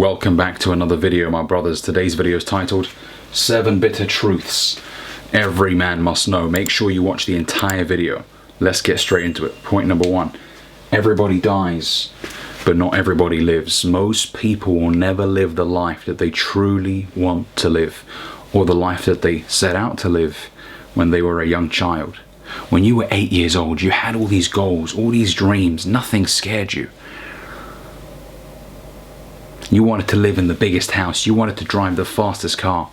Welcome back to another video, my brothers. Today's video is titled 7 Bitter Truths Every Man Must Know. Make sure you watch the entire video. Let's get straight into it. Point number 1. Everybody dies, but not everybody lives. Most people will never live the life that they truly want to live, or the life that they set out to live when they were a young child. When you were 8 years old, you had all these goals, all these dreams. Nothing scared you. You wanted to live in the biggest house. You wanted to drive the fastest car.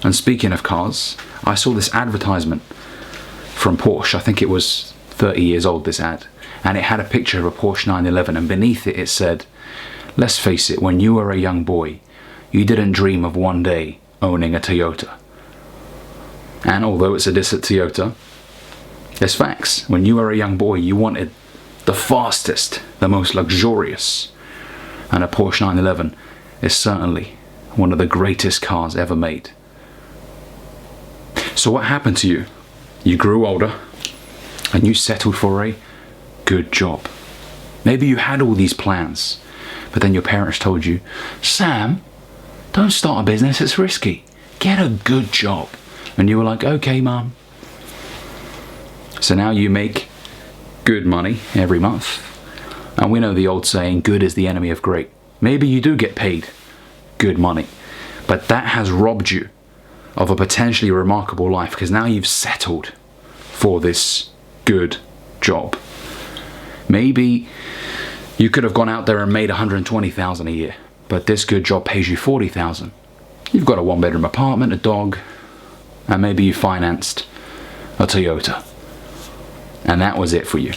And speaking of cars, I saw this advertisement from Porsche. I think it was 30 years old, this ad. And it had a picture of a Porsche 911, and beneath it, it said, "Let's face it, when you were a young boy, you didn't dream of one day owning a Toyota." And although it's a diss at Toyota, there's facts. When you were a young boy, you wanted the fastest, the most luxurious. And a Porsche 911 is certainly one of the greatest cars ever made. So what happened to you? You grew older and you settled for a good job. Maybe you had all these plans, but then your parents told you, "Sam, don't start a business, it's risky. Get a good job." And you were like, "Okay, Mum." So now you make good money every month. And we know the old saying, good is the enemy of great. Maybe you do get paid good money, but that has robbed you of a potentially remarkable life, because now you've settled for this good job. Maybe you could have gone out there and made 120,000 a year, but this good job pays you 40,000. You've got a 1-bedroom apartment, a dog, and maybe you financed a Toyota. And that was it for you.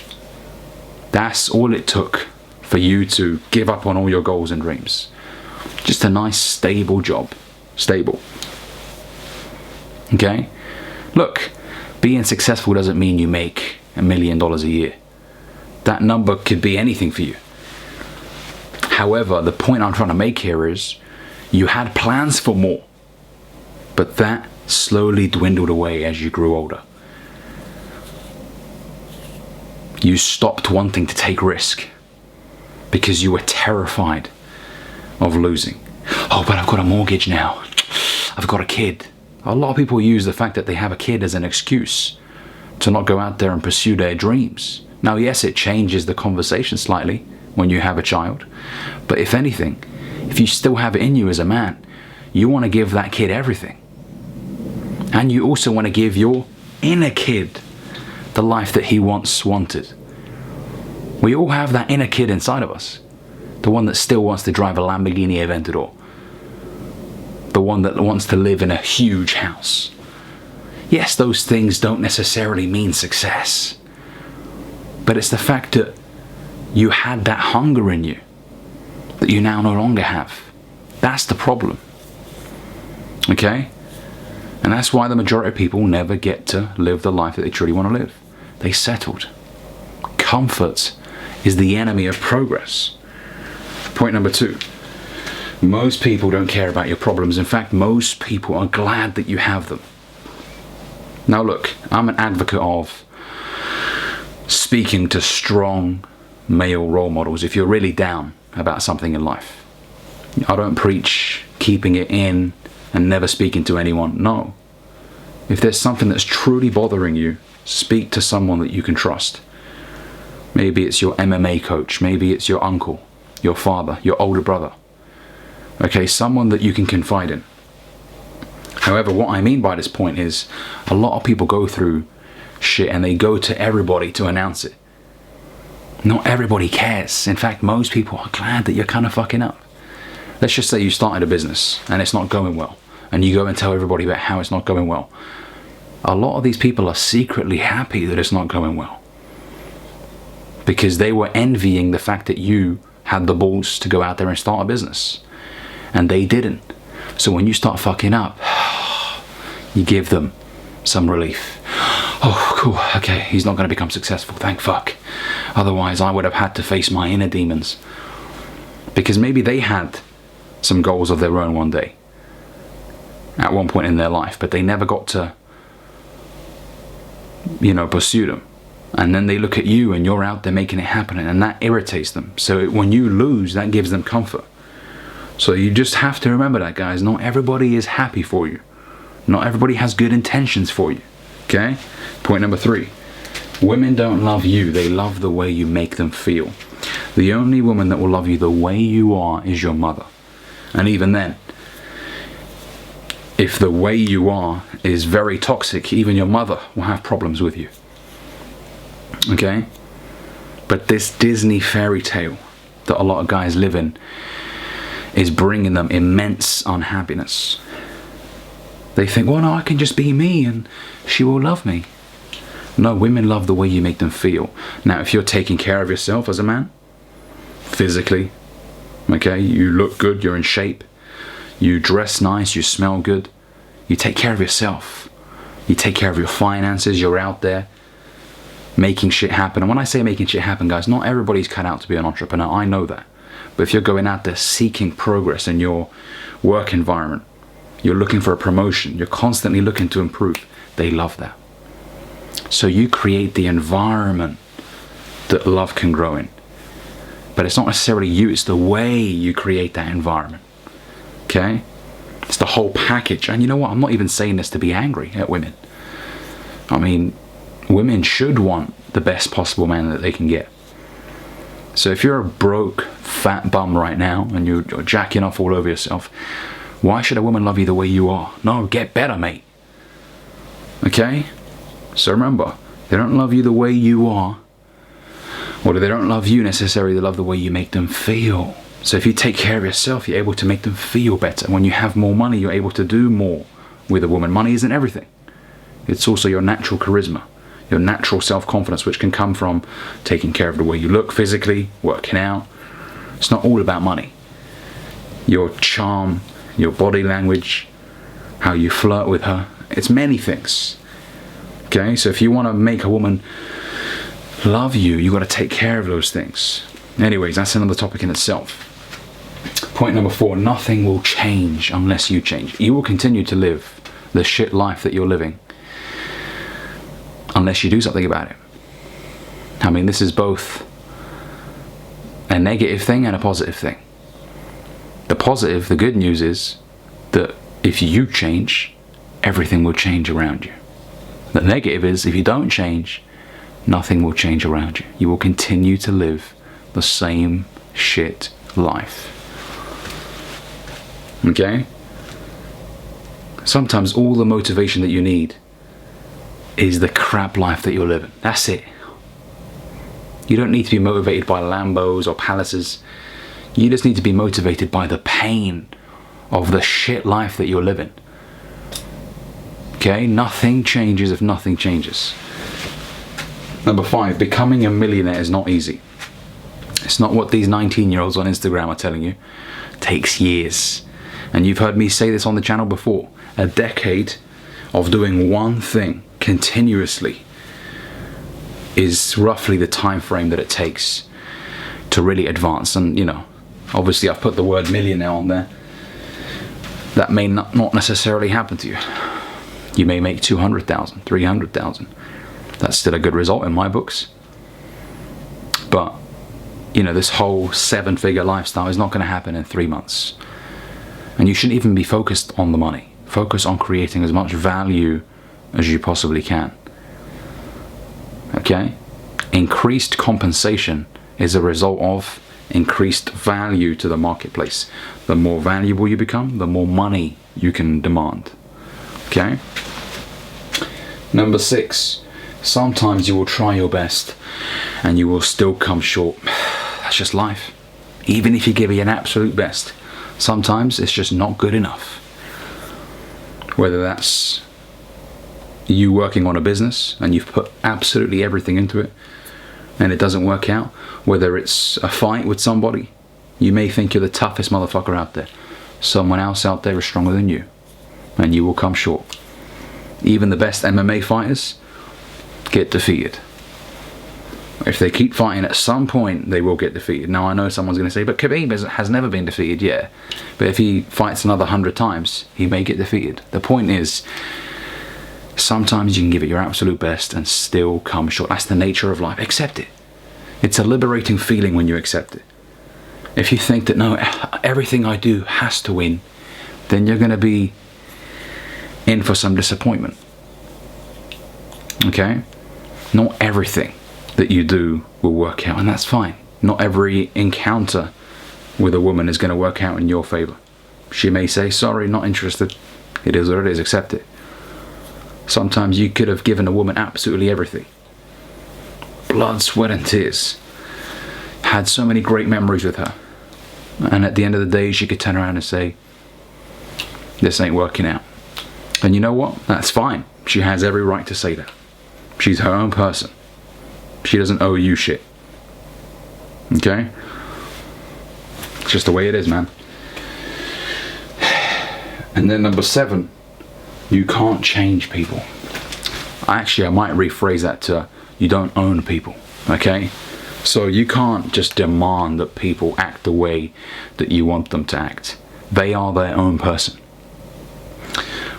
That's all it took for you to give up on all your goals and dreams. Just a nice, stable job. Stable. Okay? Look, being successful doesn't mean you make $1 million a year. That number could be anything for you. However, the point I'm trying to make here is, you had plans for more, but that slowly dwindled away as you grew older. You stopped wanting to take risk because you were terrified of losing. "Oh, but I've got a mortgage now. I've got a kid." A lot of people use the fact that they have a kid as an excuse to not go out there and pursue their dreams. Now, yes, it changes the conversation slightly when you have a child. But if anything, if you still have it in you as a man, you want to give that kid everything. And you also want to give your inner kid the life that he once wanted. We all have that inner kid inside of us. The one that still wants to drive a Lamborghini Aventador. The one that wants to live in a huge house. Yes, those things don't necessarily mean success. But it's the fact that you had that hunger in you that you now no longer have. That's the problem. Okay? And that's why the majority of people never get to live the life that they truly want to live. They settled. Comfort is the enemy of progress. Point number 2. Most people don't care about your problems. In fact, most people are glad that you have them. Now look, I'm an advocate of speaking to strong male role models if you're really down about something in life. I don't preach keeping it in and never speaking to anyone. No. If there's something that's truly bothering you, speak to someone that you can trust. Maybe it's your MMA coach, maybe it's your uncle, your father, your older brother. Okay, someone that you can confide in. However, what I mean by this point is, a lot of people go through shit and they go to everybody to announce it. Not everybody cares. In fact, most people are glad that you're kind of fucking up. Let's just say you started a business and it's not going well, and you go and tell everybody about how it's not going well. A lot of these people are secretly happy that it's not going well, because they were envying the fact that you had the balls to go out there and start a business, and they didn't. So when you start fucking up, you give them some relief. "Oh, cool, okay, he's not going to become successful, thank fuck. Otherwise I would have had to face my inner demons." Because maybe they had some goals of their own one day, at one point in their life, but they never got to, pursue them. And then they look at you and you're out there making it happen, and that irritates them. So when you lose, that gives them comfort. So you just have to remember that, guys. Not everybody is happy for you. Not everybody has good intentions for you. Okay? Point number 3. Women don't love you, they love the way you make them feel. The only woman that will love you the way you are is your mother. And even then, if the way you are is very toxic, even your mother will have problems with you. Okay? But this Disney fairy tale that a lot of guys live in is bringing them immense unhappiness. They think, well, no, I can just be me and she will love me. No, women love the way you make them feel. Now, if you're taking care of yourself as a man, physically, okay, you look good, you're in shape, you dress nice, you smell good, you take care of yourself, you take care of your finances, you're out there making shit happen. And when I say making shit happen, guys, not everybody's cut out to be an entrepreneur, I know that. But if you're going out there seeking progress in your work environment, you're looking for a promotion, you're constantly looking to improve, they love that. So you create the environment that love can grow in. But it's not necessarily you, it's the way you create that environment. Okay? It's the whole package. And you know what? I'm not even saying this to be angry at women. I mean, women should want the best possible man that they can get. So if you're a broke, fat bum right now and you're jacking off all over yourself, why should a woman love you the way you are? No, get better, mate. Okay? So remember, they don't love you the way you are, or they don't love you necessarily, they love the way you make them feel. So if you take care of yourself, you're able to make them feel better. When you have more money, you're able to do more with a woman. Money isn't everything. It's also your natural charisma, your natural self-confidence, which can come from taking care of the way you look physically, working out. It's not all about money. Your charm, your body language, how you flirt with her, it's many things. Okay, so if you want to make a woman love you, you got to take care of those things. Anyways, that's another topic in itself. Point number 4, nothing will change unless you change. You will continue to live the shit life that you're living unless you do something about it. I mean, this is both a negative thing and a positive thing. The positive, the good news is that if you change, everything will change around you. The negative is, if you don't change, nothing will change around you. You will continue to live the same shit life. Okay? Sometimes all the motivation that you need is the crap life that you're living. That's it. You don't need to be motivated by Lambos or palaces. You just need to be motivated by the pain of the shit life that you're living. Okay, nothing changes if nothing changes. Number 5, becoming a millionaire is not easy. It's not what these 19-year-olds on Instagram are telling you. It takes years. And you've heard me say this on the channel before. A decade of doing one thing continuously is roughly the time frame that it takes to really advance. And, you know, obviously I've put the word millionaire on there. That may not necessarily happen to you. You may make 200,000, 300,000. That's still a good result in my books. But, you know, this whole 7-figure lifestyle is not going to happen in 3 months. And you shouldn't even be focused on the money. Focus on creating as much value as you possibly can. Okay? Increased compensation is a result of increased value to the marketplace. The more valuable you become, the more money you can demand. Okay? Number 6, sometimes you will try your best and you will still come short. That's just life. Even if you give it an absolute best, sometimes it's just not good enough. Whether that's you working on a business and you've put absolutely everything into it and it doesn't work out, whether it's a fight with somebody, you may think you're the toughest motherfucker out there. Someone else out there is stronger than you and you will come short. Even the best MMA fighters get defeated. If they keep fighting, at some point they will get defeated. Now I know someone's going to say, but Khabib has never been defeated. Yeah, but if he fights another 100 times, he may get defeated. The point is, sometimes you can give it your absolute best and still come short. That's the nature of life. Accept it. It's a liberating feeling when you accept it. If you think that no, everything I do has to win, then you're going to be in for some disappointment. Okay? Not everything that you do will work out, and that's fine. Not every encounter with a woman is going to work out in your favor. She may say, sorry, not interested. It is what it is, accept it. Sometimes you could have given a woman absolutely everything. Blood, sweat and tears. Had so many great memories with her. And at the end of the day, she could turn around and say, this ain't working out. And you know what? That's fine. She has every right to say that. She's her own person. She doesn't owe you shit. Okay? It's just the way it is, man. And then number 7, you can't change people. Actually, I might rephrase that to, you don't own people. Okay? So you can't just demand that people act the way that you want them to act. They are their own person.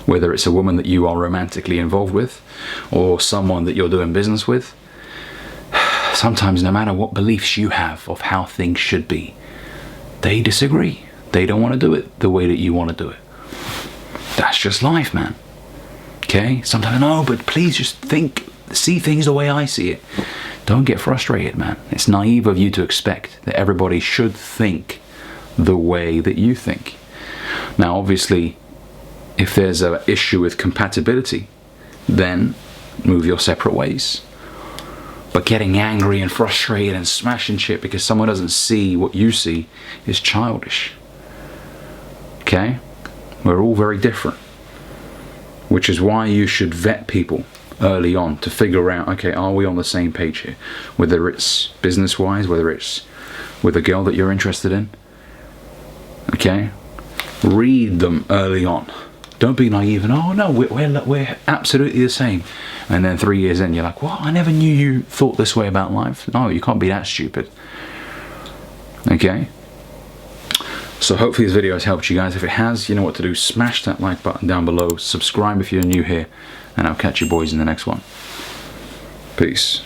Whether it's a woman that you are romantically involved with, or someone that you're doing business with, sometimes no matter what beliefs you have of how things should be, they disagree. They don't want to do it the way that you want to do it. That's just life, man. Okay? Sometimes, no, but please just see things the way I see it. Don't get frustrated, man. It's naive of you to expect that everybody should think the way that you think. Now, obviously, if there's an issue with compatibility, then move your separate ways. But getting angry and frustrated and smashing shit because someone doesn't see what you see is childish. Okay? We're all very different. Which is why you should vet people early on to figure out, okay, are we on the same page here? Whether it's business-wise, whether it's with a girl that you're interested in. Okay? Read them early on. Don't be naive and, oh no, we're absolutely the same. And then 3 years in, you're like, what? I never knew you thought this way about life. No, you can't be that stupid. Okay? So hopefully this video has helped you guys. If it has, you know what to do. Smash that like button down below. Subscribe if you're new here. And I'll catch you boys in the next one. Peace.